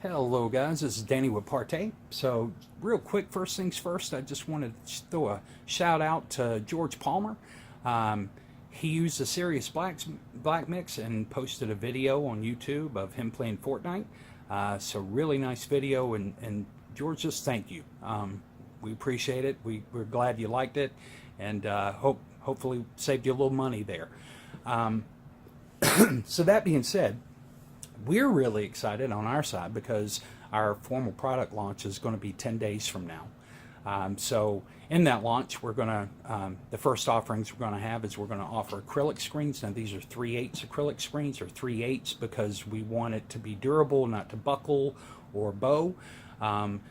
Hello guys, this is Danny with ParTay. So real quick, first things first, I just wanted to throw a shout out to Jorge Palmer. He used a Serious Black mix and posted a video on YouTube of him playing Fortnite. So really nice video, and George, just thank you. We appreciate it. We're glad you liked it, and hopefully saved you a little money there. So that being said, we're really excited on our side because our formal product launch is going to be 10 days from now. So in that launch, we're going to, the first offerings we're going to have is we're going to offer acrylic screens. Now these are 3/8 acrylic screens, or 3/8 because we want it to be durable, not to buckle or bow.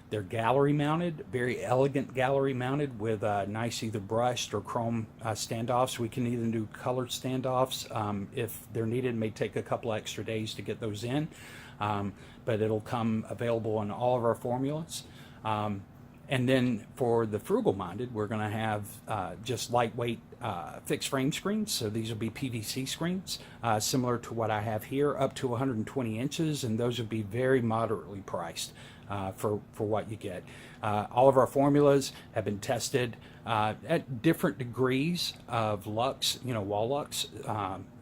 They're gallery mounted, very elegant gallery mounted with nice either brushed or chrome standoffs. We can even do colored standoffs if they're needed. It may take a couple extra days to get those in, but it'll come available in all of our formulas. And then for the frugal minded, we're going to have just lightweight fixed frame screens. So these will be PVC screens, similar to what I have here, up to 120 inches, and those will be very moderately priced for what you get. All of our formulas have been tested at different degrees of lux, wall lux.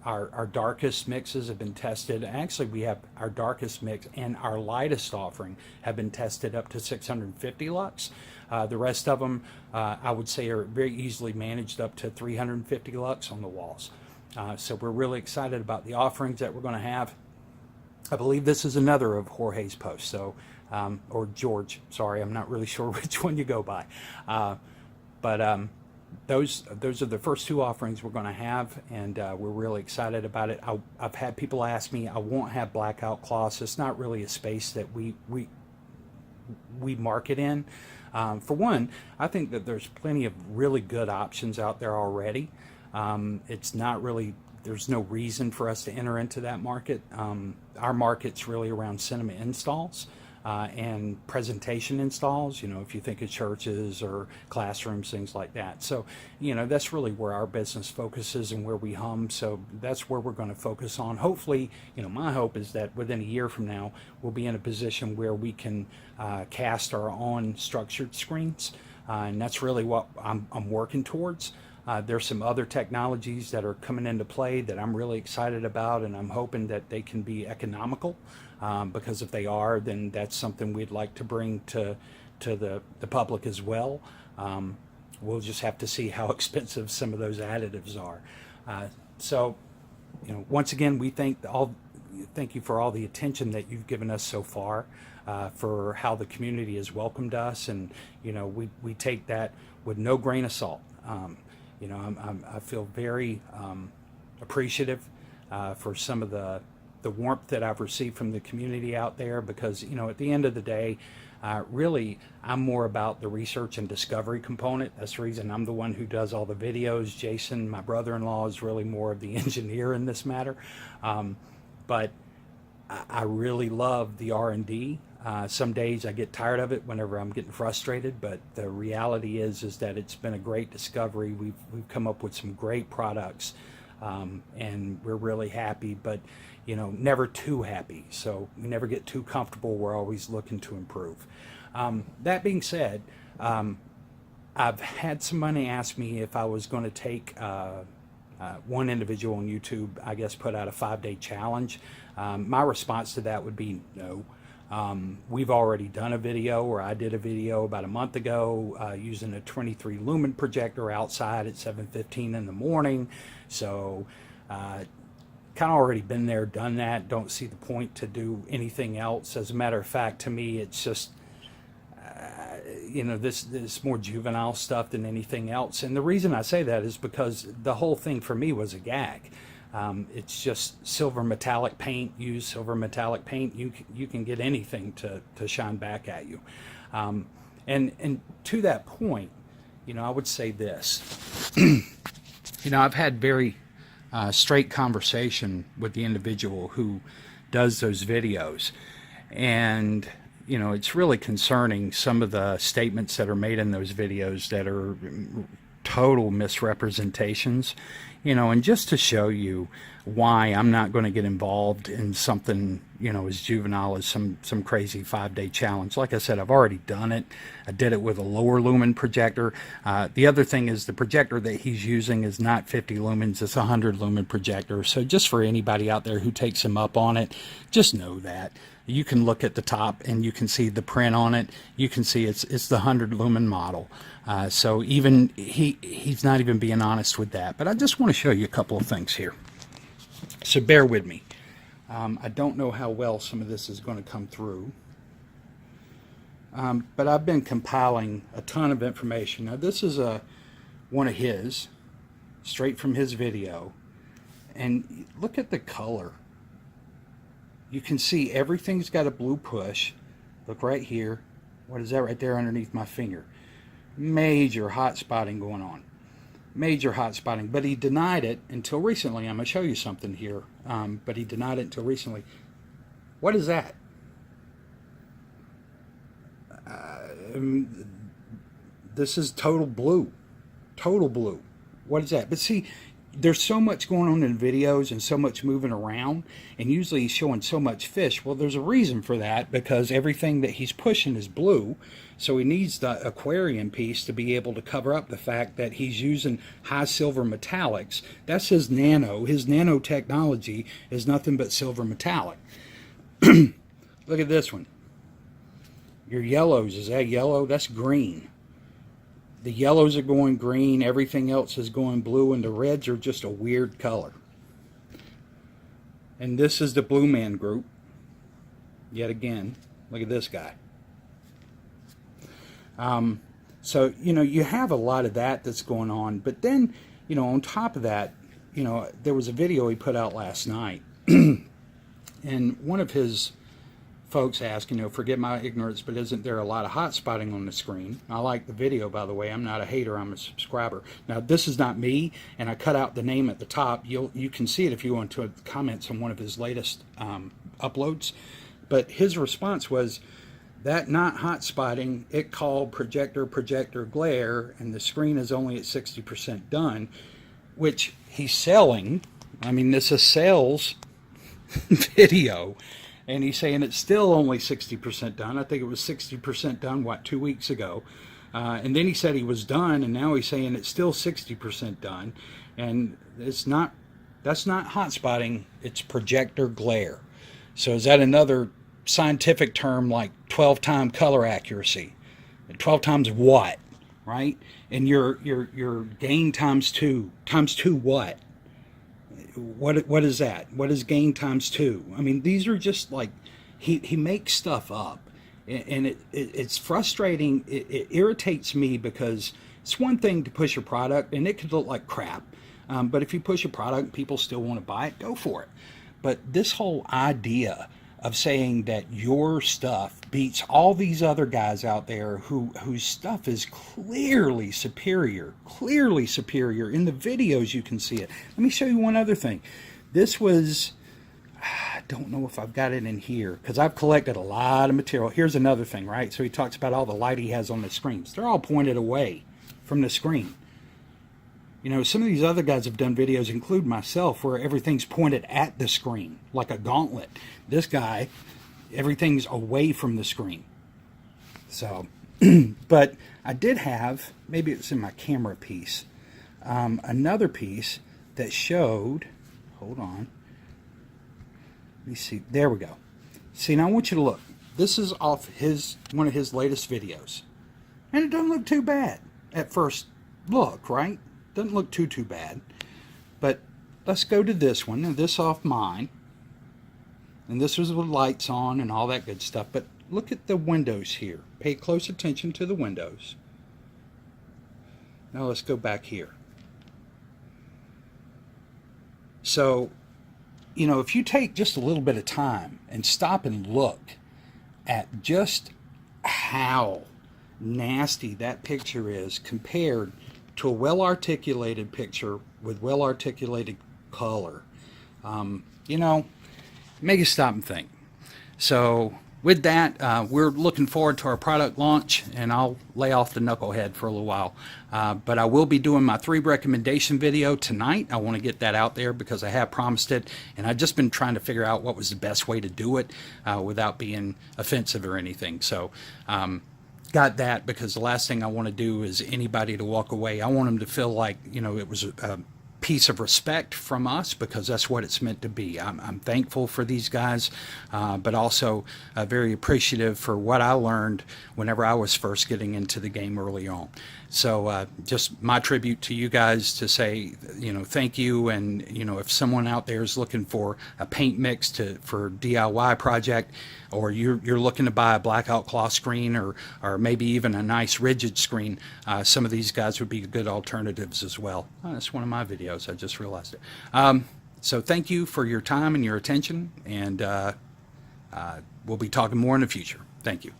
Our darkest mixes have been tested. Actually, we have our darkest mix and our lightest offering have been tested up to 650 lux. The rest of them, I would say, are very easily managed up to 350 lux on the walls. So we're really excited about the offerings that we're going to have. I believe this is another of Jorge's posts, so or George. Sorry, I'm not really sure which one you go by. But those are the first two offerings we're going to have, and we're really excited about it. I've had people ask me, I won't have blackout cloths. It's not really a space that we market in. For one, I think that there's plenty of really good options out there already. It's not really, there's no reason for us to enter into that market. Our market's really around cinema installs. And presentation installs, if you think of churches or classrooms, things like that. So, that's really where our business focuses and where we hum. So that's where we're going to focus on. Hopefully, my hope is that within a year from now, we'll be in a position where we can cast our own structured screens. And that's really what I'm working towards. There's some other technologies that are coming into play that I'm really excited about, and I'm hoping that they can be economical, because if they are, then that's something we'd like to bring to the public as well. We'll just have to see how expensive some of those additives are. So, once again, we thank you for all the attention that you've given us so far, for how the community has welcomed us, and we take that with no grain of salt. I feel very appreciative for some of the warmth that I've received from the community out there, because at the end of the day, really I'm more about the research and discovery component. That's the reason I'm the one who does all the videos. Jason, my brother-in-law, is really more of the engineer in this matter, but I really love the R&D. Some days I get tired of it whenever I'm getting frustrated, but the reality is that it's been a great discovery. We've come up with some great products, and we're really happy, but never too happy. So we never get too comfortable. We're always looking to improve. That being said, I've had somebody ask me if I was going to take one individual on YouTube, I guess, put out a 5-day challenge. My response to that would be no. We've already done a video, or I did a video about a month ago using a 23 lumen projector outside at 7:15 in the morning. So kind of already been there, done that. Don't see the point to do anything else. As a matter of fact, to me, it's just this more juvenile stuff than anything else. And the reason I say that is because the whole thing for me was a gag. It's just silver metallic paint. Use silver metallic paint. You can get anything to shine back at you. And to that point, I would say this. I've had very straight conversation with the individual who does those videos, and it's really concerning, some of the statements that are made in those videos that are total misrepresentations, and just to show you why I'm not going to get involved in something you know, as juvenile as some crazy 5-day challenge. Like I said, I've already done it. I did it with a lower lumen projector. The other thing is the projector that he's using is not 50 lumens, it's a 100 lumen projector. So just for anybody out there who takes him up on it, just know that. You can look at the top and you can see the print on it. You can see it's the 100 lumen model. So even he's not even being honest with that. But I just want to show you a couple of things here. So bear with me. I don't know how well some of this is going to come through. But I've been compiling a ton of information. Now this is one of his, straight from his video. And look at the color. You can see everything's got a blue push. Look right here. What is that right there underneath my finger? Major hot spotting going on. Major hot spotting. But he denied it until recently. I'm going to show you something here. But he denied it until recently. What is that? This is total blue. Total blue. What is that? But see, there's so much going on in videos and so much moving around, and usually he's showing so much fish. Well, there's a reason for that, because everything that he's pushing is blue, so he needs the aquarium piece to be able to cover up the fact that he's using high silver metallics. That's his nano. His nanotechnology is nothing but silver metallic. Look at this one. Your yellows, is that yellow? That's green. The yellows are going green, everything else is going blue, and the reds are just a weird color. And this is the Blue Man group. Yet again, look at this guy. So, you know, you have a lot of that that's going on. But then, you know, on top of that, you know, there was a video he put out last night. And one of his folks ask, you know, forget my ignorance, but isn't there a lot of hot spotting on the screen? I like the video, by the way. I'm not a hater, I'm a subscriber. Now, this is not me, and I cut out the name at the top. You can see it if you want to comment on one of his latest uploads. But his response was, that not hot spotting, it called projector glare, and the screen is only at 60% done, which he's selling. I mean, this is a sales video. And he's saying it's still only 60% done. I think it was 60% done, what, 2 weeks ago. And then he said he was done, and now he's saying it's still 60% done. And it's not, that's not hot spotting, it's projector glare. So is that another scientific term like 12-time color accuracy? 12 times what, right? And your gain times 2 what? What is that? What is gain times 2? I mean, these are just like, he makes stuff up, and it's frustrating. It irritates me, because it's one thing to push a product and it could look like crap, but if you push a product, people still want to buy it, go for it. But this whole idea of saying that your stuff beats all these other guys out there whose stuff is clearly superior. In the videos you can see it. Let me show you one other thing. This was, I don't know if I've got it in here, because I've collected a lot of material. Here's another thing, right? So he talks about all the light he has on the screens. They're all pointed away from the screen. You know, some of these other guys have done videos, including myself, where everything's pointed at the screen, like a gauntlet. This guy, everything's away from the screen. So, but I did have, maybe it's in my camera piece, another piece that showed, hold on, let me see, there we go. See, now I want you to look. This is off one of his latest videos. And it doesn't look too bad at first look, right? Doesn't look too bad. But let's go to this one, and this off mine. And this was with lights on and all that good stuff. But look at the windows here. Pay close attention to the windows. Now let's go back here. So, you know, if you take just a little bit of time and stop and look at just how nasty that picture is compared to a well-articulated picture with well-articulated color, you know, make you stop and think. So with that, we're looking forward to our product launch, and I'll lay off the knucklehead for a little while. But I will be doing my 3 recommendation video tonight. I want to get that out there because I have promised it, and I've just been trying to figure out what was the best way to do it without being offensive or anything. So got that, because the last thing I want to do is anybody to walk away. I want them to feel like, you know, it was a piece of respect from us, because that's what it's meant to be. I'm thankful for these guys, but also very appreciative for what I learned whenever I was first getting into the game early on. So just my tribute to you guys to say, you know, thank you. And, you know, if someone out there is looking for a paint mix for DIY project, or you're looking to buy a blackout cloth screen, or maybe even a nice rigid screen, some of these guys would be good alternatives as well. That's one of my videos. I just realized it. So thank you for your time and your attention, and we'll be talking more in the future. Thank you.